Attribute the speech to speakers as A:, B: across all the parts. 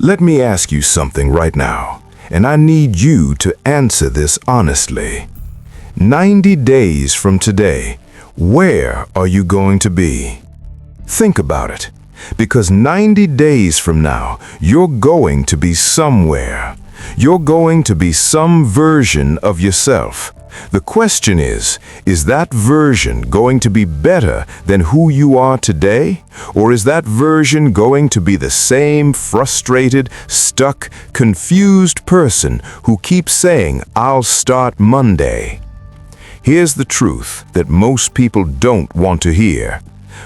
A: Let me ask you something right now, and I need you to answer this honestly. 90 days from today, where are you going to be? Think about it, because 90 days from now, you're going to be somewhere. You're going to be some version of yourself. The question is that version going to be better than who you are today? Or is that version going to be the same frustrated, stuck, confused person who keeps saying, "I'll start Monday"? Here's the truth that most people don't want to hear.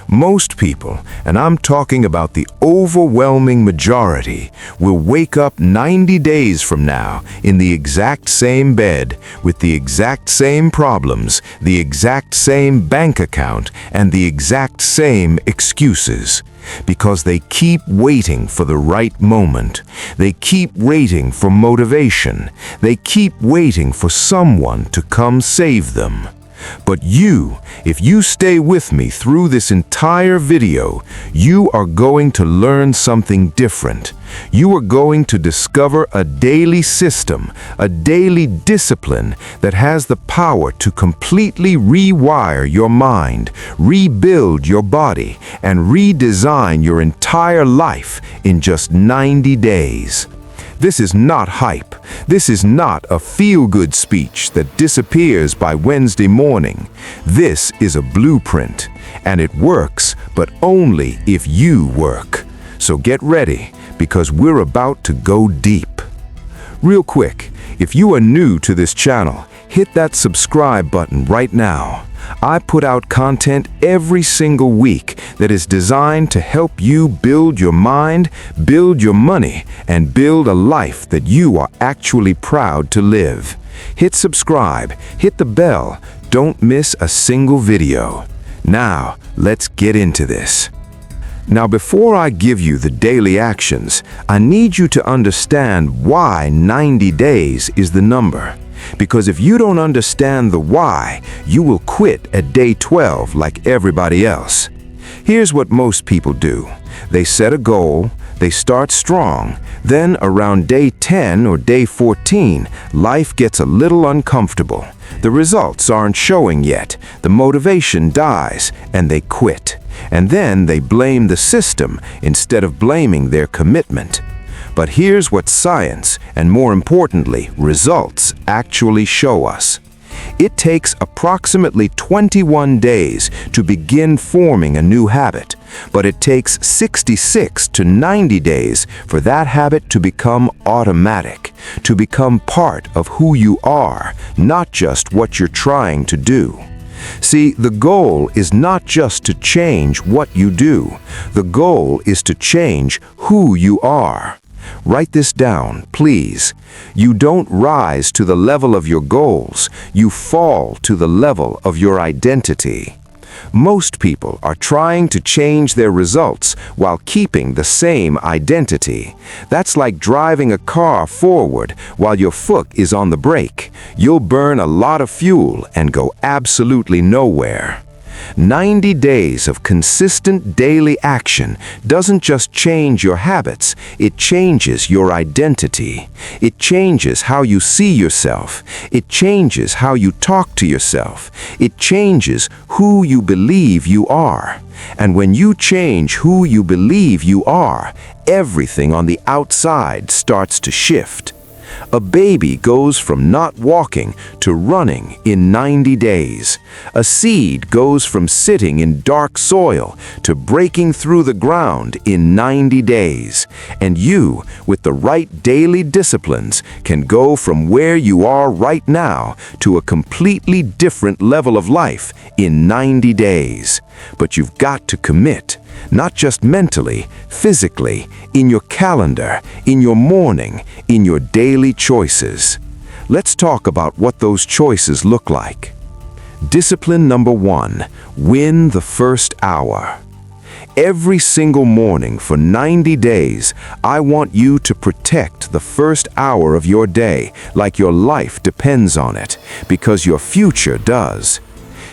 A: Most people, and I'm talking about the overwhelming majority, will wake up 90 days from now in the exact same bed, with the exact same problems, the exact same bank account, and the exact same excuses. Because they keep waiting for the right moment. They keep waiting for motivation. They keep waiting for someone to come save them. But if you stay with me through this entire video, you are going to learn something different. You are going to discover a daily system, a daily discipline that has the power to completely rewire your mind, rebuild your body, and redesign your entire life in just 90 days. This is not hype. This is not a feel-good speech that disappears by Wednesday morning. This is a blueprint, and it works, but only if you work. So get ready, because we're about to go deep. Real quick, if you are new to this channel, hit that subscribe button right now. I put out content every single week that is designed to help you build your mind, build your money, and build a life that you are actually proud to live. Hit subscribe, hit the bell, don't miss a single video. Now, let's get into this. Now, before I give you the daily actions, I need you to understand why 90 days is the number. Because if you don't understand the why, you will quit at day 12 like everybody else. Here's what most people do. They set a goal, they start strong, then around day 10 or day 14, life gets a little uncomfortable. The results aren't showing yet, the motivation dies, and they quit. And then they blame the system instead of blaming their commitment. But here's what science, and more importantly, results actually show us. It takes approximately 21 days to begin forming a new habit, but it takes 66 to 90 days for that habit to become automatic, to become part of who you are, not just what you're trying to do. See, the goal is not just to change what you do. The goal is to change who you are. Write this down, please. You don't rise to the level of your goals. You fall to the level of your identity. Most people are trying to change their results while keeping the same identity. That's like driving a car forward while your foot is on the brake. You'll burn a lot of fuel and go absolutely nowhere. 90 days of consistent daily action doesn't just change your habits, it changes your identity. It changes how you see yourself. It changes how you talk to yourself. It changes who you believe you are. And when you change who you believe you are, everything on the outside starts to shift. A baby goes from not walking to running in 90 days. A seed goes from sitting in dark soil to breaking through the ground in 90 days. And you, with the right daily disciplines, can go from where you are right now to a completely different level of life in 90 days. But you've got to commit. Not just mentally, physically, in your calendar, in your morning, in your daily choices. Let's talk about what those choices look like. Discipline number 1, win the first hour. Every single morning for 90 days, I want you to protect the first hour of your day like your life depends on it, because your future does.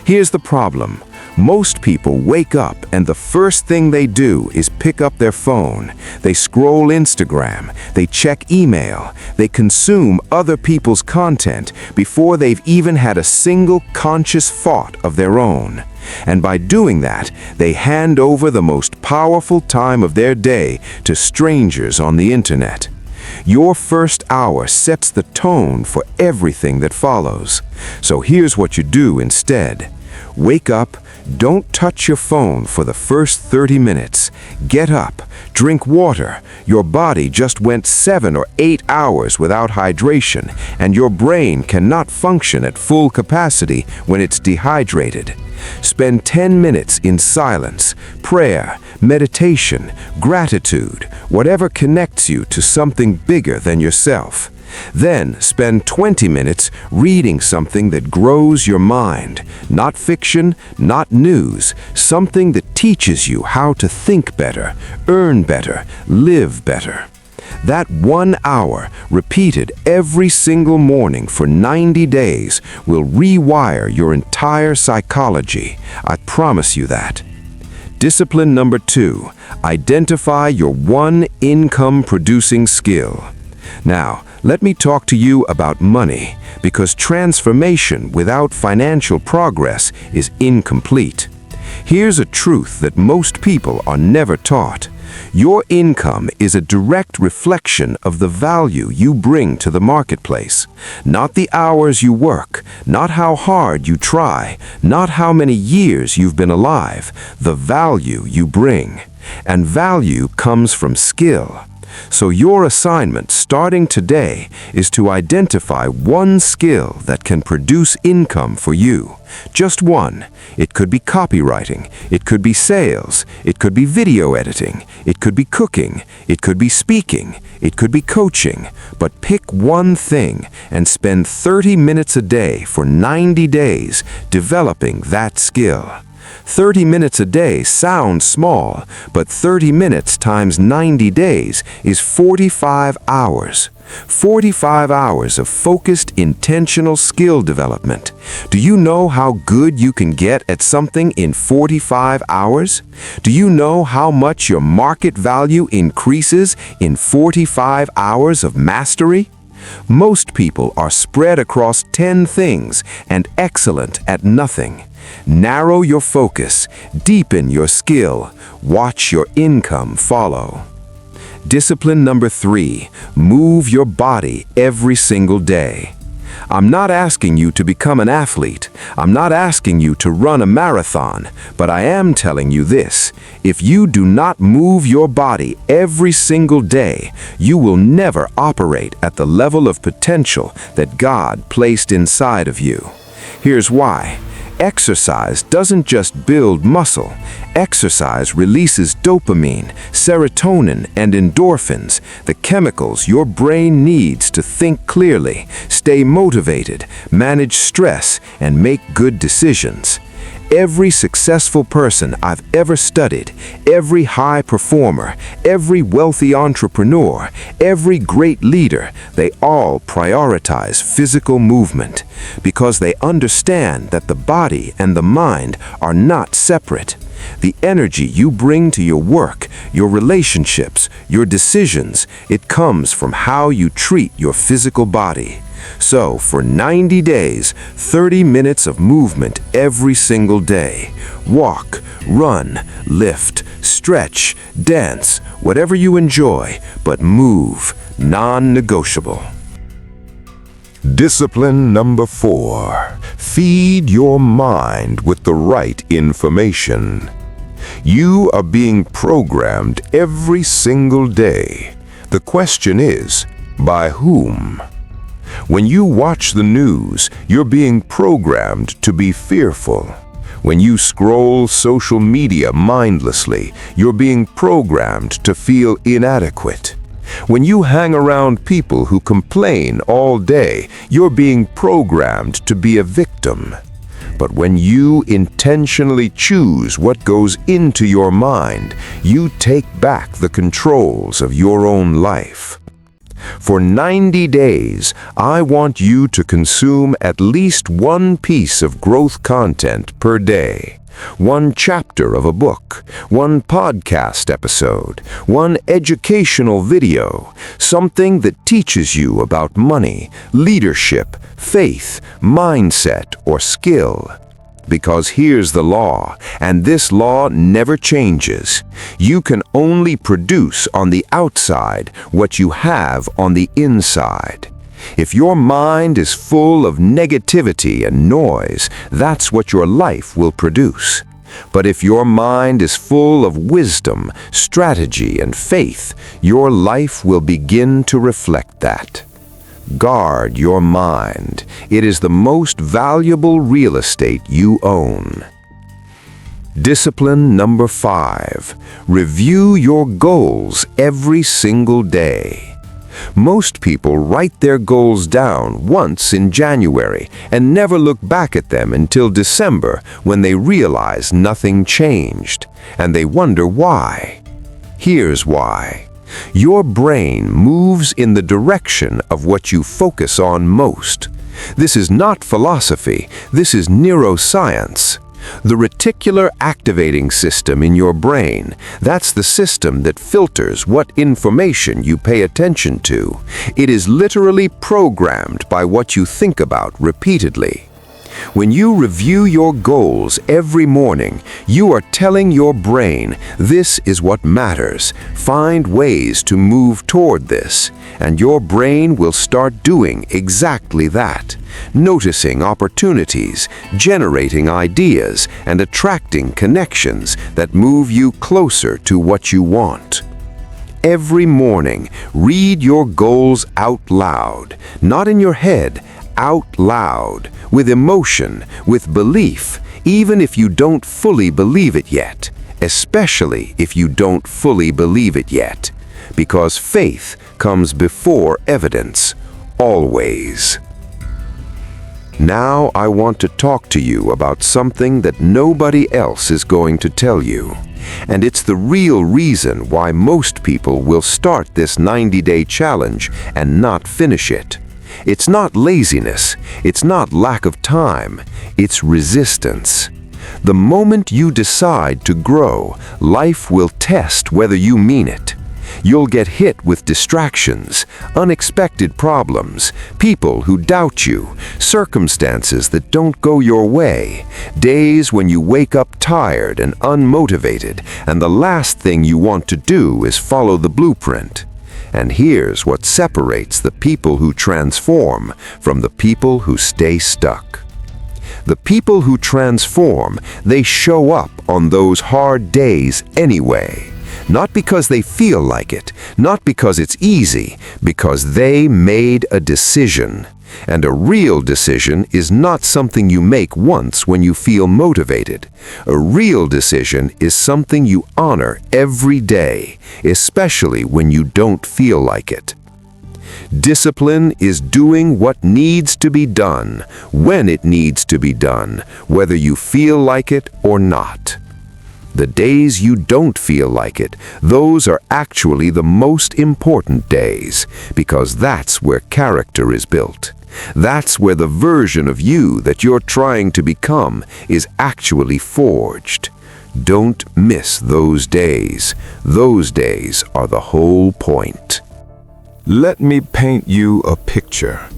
A: Here's the problem.
B: Most people wake up and the first thing they do is pick up their phone. They scroll Instagram, they check email, they consume other people's content before they've even had a single conscious thought of their own. And by doing that, they hand over the most powerful time of their day to strangers on the internet. Your first hour sets the tone for everything that follows. So here's what you do instead. Wake up, don't touch your phone for the first 30 minutes. Get up, drink water. Your body just went 7 or 8 hours without hydration, and your brain cannot function at full capacity when it's dehydrated. Spend 10 minutes in silence, prayer, meditation, gratitude, whatever connects you to something bigger than yourself. Then spend 20 minutes reading something that grows your mind. Not fiction, not news, something that teaches you how to think better, earn better, live better. That 1 hour, repeated every single morning for 90 days, will rewire your entire psychology. I promise you that. Discipline number 2, identify your one income-producing skill. Now, let me talk to you about money, because transformation without financial progress is incomplete. Here's a truth that most people are never taught. Your income is a direct reflection of the value you bring to the marketplace. Not the hours you work, not how hard you try, not how many years you've been alive, the value you bring. And value comes from skill. So your assignment starting today is to identify one skill that can produce income for you. Just one. It could be copywriting, it could be sales, it could be video editing, it could be cooking, it could be speaking, it could be coaching. But pick one thing and spend 30 minutes a day for 90 days developing that skill. 30 minutes a day sounds small, but 30 minutes times 90 days is 45 hours. 45 hours of focused, intentional skill development. Do you know how good you can get at something in 45 hours? Do you know how much your market value increases in 45 hours of mastery? Most people are spread across 10 things and excellent at nothing. Narrow your focus, deepen your skill, watch your income follow. Discipline number 3, move your body every single day. I'm not asking you to become an athlete. I'm not asking you to run a marathon, but I am telling you this. If you do not move your body every single day, you will never operate at the level of potential that God placed inside of you. Here's why. Exercise doesn't just build muscle. Exercise releases dopamine, serotonin, and endorphins, the chemicals your brain needs to think clearly, stay motivated, manage stress, and make good decisions. Every successful person I've ever studied, every high performer, every wealthy entrepreneur, every great leader, they all prioritize physical movement because they understand that the body and the mind are not separate. The energy you bring to your work, your relationships, your decisions, it comes from how you treat your physical body. So, for 90 days, 30 minutes of movement every single day. Walk, run, lift, stretch, dance, whatever you enjoy, but move, non-negotiable.
A: Discipline number 4. Feed your mind with the right information. You are being programmed every single day. The question is, by whom? When you watch the news, you're being programmed to be fearful. When you scroll social media mindlessly, you're being programmed to feel inadequate. When you hang around people who complain all day, you're being programmed to be a victim. But when you intentionally choose what goes into your mind, you take back the controls of your own life. For 90 days, I want you to consume at least one piece of growth content per day.
B: One chapter of a book, one podcast episode, one educational video, something that teaches you about money, leadership, faith, mindset, or skill. Because here's the law, and this law never changes. You can only produce on the outside what you have on the inside. If your mind is full of negativity and noise, that's what your life will produce. But if your mind is full of wisdom, strategy, and faith, your life will begin to reflect that. Guard your mind. It is the most valuable real estate you own. Discipline number 5. Review your goals every single day. Most people write their goals down once in January and never look back at them until December when they realize nothing changed, and they wonder why. Here's why. Your brain moves in the direction of what you focus on most. This is not philosophy, this is neuroscience. The reticular activating system in your brain, that's the system that filters what information you pay attention to. It is literally programmed by what you think about repeatedly. When you review your goals every morning, you are telling your brain, this is what matters. Find ways to move toward this, and your brain will start doing exactly that. Noticing opportunities, generating ideas, and attracting connections that move you closer to what you want. Every morning, read your goals out loud, not in your head, out loud, with emotion, with belief, even if you don't fully believe it yet, especially if you don't fully believe it yet, because faith comes before evidence, always. Now I want to talk to you about something that nobody else is going to tell you, and it's the real reason why most people will start this 90-day challenge and not finish it. It's not laziness, it's not lack of time, it's resistance. The moment you decide to grow, life will test whether you mean it. You'll get hit with distractions, unexpected problems, people who doubt you, circumstances that don't go your way, days when you wake up tired and unmotivated, and the last thing you want to do is follow the blueprint. And here's what separates the people who transform from the people who stay stuck. The people who transform, they show up on those hard days anyway. Not because they feel like it, not because it's easy, because they made a decision. And a real decision is not something you make once when you feel motivated. A real decision is something you honor every day, especially when you don't feel like it. Discipline is doing what needs to be done, when it needs to be done, whether you feel like it or not. The days you don't feel like it, those are actually the most important days, because that's where character is built. That's where the version of you that you're trying to become is actually forged. Don't miss those days. Those days are the whole point.
A: Let me paint you a picture.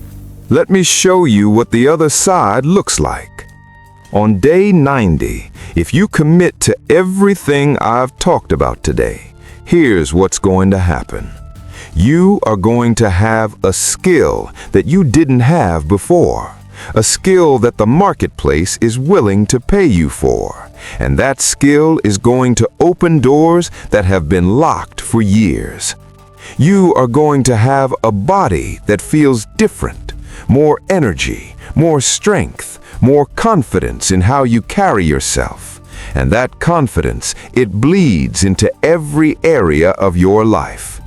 A: Let me show you what the other side looks like. On day 90, if you commit to everything I've talked about today, here's what's going to happen. You are going to have a skill that you didn't have before, a skill that the marketplace is willing to pay you for, and that skill is going to open doors that have been locked for years. You are going to have a body that feels different, more energy, more strength, more confidence in how you carry yourself. And that confidence, it bleeds into every area of your life.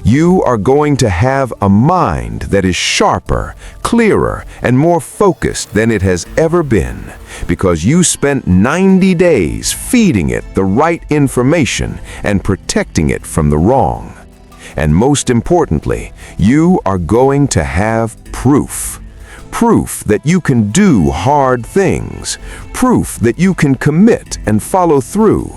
A: You are going to have a mind that is sharper, clearer, and more focused than it has ever been, because you spent 90 days feeding it the right information and protecting it from the wrong. And most importantly, you are going to have proof.
B: Proof that you can do hard things. Proof that you can commit and follow through.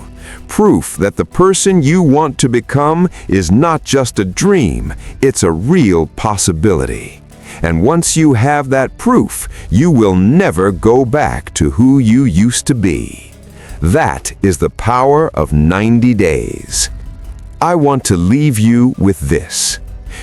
B: Proof that the person you want to become is not just a dream, it's a real possibility. And once you have that proof, you will never go back to who you used to be. That is the power of 90 days. I want to leave you with this.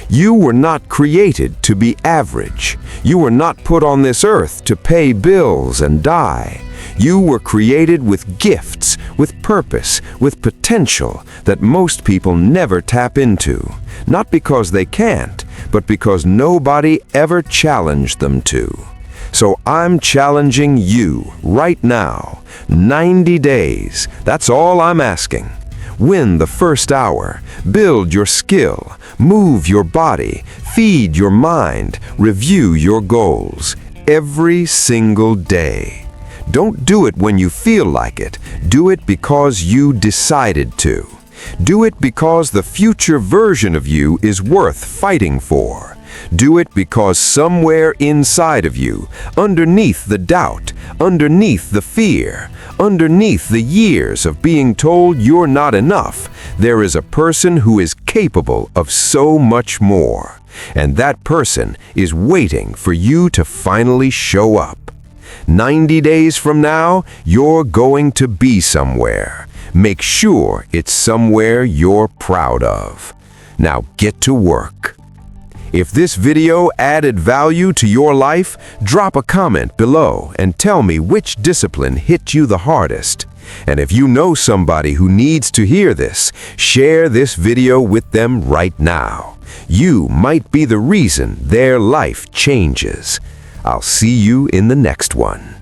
B: You were not created to be average. You were not put on this earth to pay bills and die. You were created with gifts, with purpose, with potential that most people never tap into. Not because they can't, but because nobody ever challenged them to. So I'm challenging you right now. 90 days, that's all I'm asking. Win the first hour, build your skill, move your body, feed your mind, review your goals every single day. Don't do it when you feel like it. Do it because you decided to. Do it because the future version of you is worth fighting for. Do it because somewhere inside of you, underneath the doubt, underneath the fear, underneath the years of being told you're not enough, there is a person who is capable of so much more. And that person is waiting for you to finally show up. 90 days from now, you're going to be somewhere. Make sure it's somewhere you're proud of. Now get to work. If this video added value to your life, drop a comment below and tell me which discipline hit you the hardest. And if you know somebody who needs to hear this, share this video with them right now. You might be the reason their life changes. I'll see you in the next one.